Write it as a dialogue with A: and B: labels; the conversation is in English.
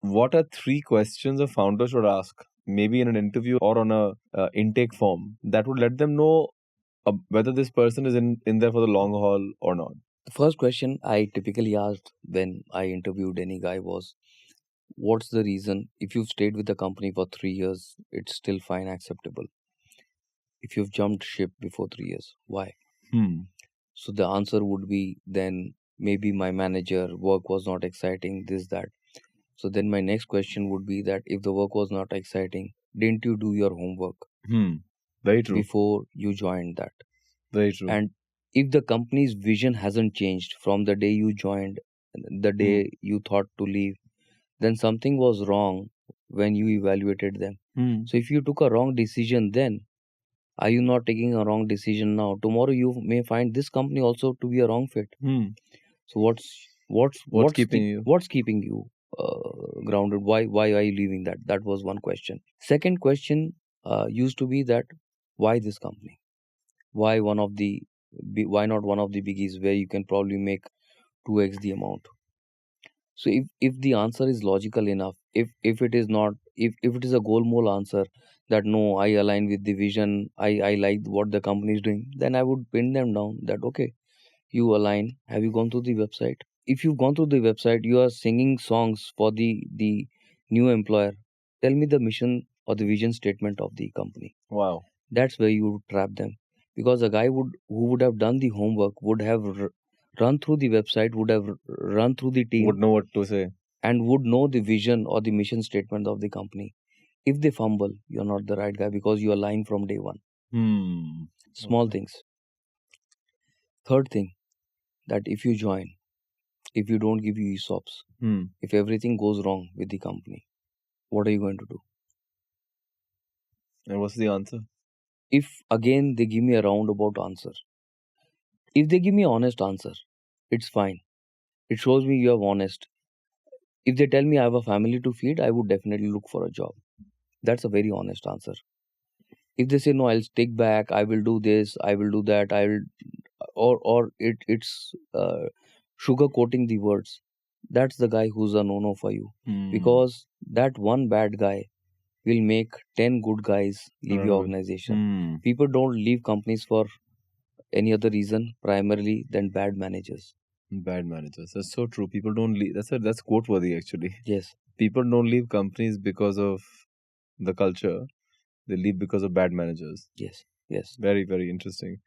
A: what are 3 questions a founder should ask, maybe in an interview or on a intake form, that would let them know whether this person is in there for the long haul or not?
B: The first question I typically asked when I interviewed any guy was, what's the reason? If you've stayed with the company for 3 years, it's still fine, acceptable. If you've jumped ship before 3 years, why? So the answer would be, then maybe my manager, work was not exciting, this, that. So then my next question would be that if the work was not exciting, didn't you do your homework
A: Very true.
B: before you joined that?
A: Very true.
B: And if the company's vision hasn't changed from the day you joined, the day you thought to leave, then something was wrong when you evaluated them. So if you took a wrong decision then, are you not taking a wrong decision now? Tomorrow you may find this company also to be a wrong fit. So what's
A: keeping you?
B: What's keeping you grounded? Why are you leaving that? That was one question. Second question used to be that, why this company? Why not one of the biggies where you can probably make 2x the amount? So if the answer is logical enough, if it is not, if it is a goal answer that no, I align with the vision, I like what the company is doing, then I would pin them down that, okay, you align. Have you gone through the website? If you've gone through the website, you are singing songs for the new employer. Tell me the mission or the vision statement of the company.
A: Wow.
B: That's where you would trap them, because a guy who would have done the homework would have run through the website, would have run through the team,
A: Would know what to say.
B: and would know the vision or the mission statement of the company. If they fumble, you're not the right guy because you are lying from day one. Small things. Third thing, that if you join, if you don't give you ESOPs, if everything goes wrong with the company, what are you going to do?
A: And what's the answer?
B: If again they give me a roundabout answer, if they give me an honest answer, it's fine. It shows me you are honest. If they tell me I have a family to feed, I would definitely look for a job. That's a very honest answer. If they say no, I'll stick back, I will do this, I will do that, I will, or it's sugarcoating the words, that's the guy who's a no-no for you. Because that one bad guy will make 10 good guys leave your organization. People don't leave companies for any other reason primarily than bad managers.
A: Bad managers. That's so true. People don't leave. That's quote worthy actually.
B: Yes.
A: People don't leave companies because of the culture. They leave because of bad managers.
B: Yes. Yes.
A: Very, very interesting.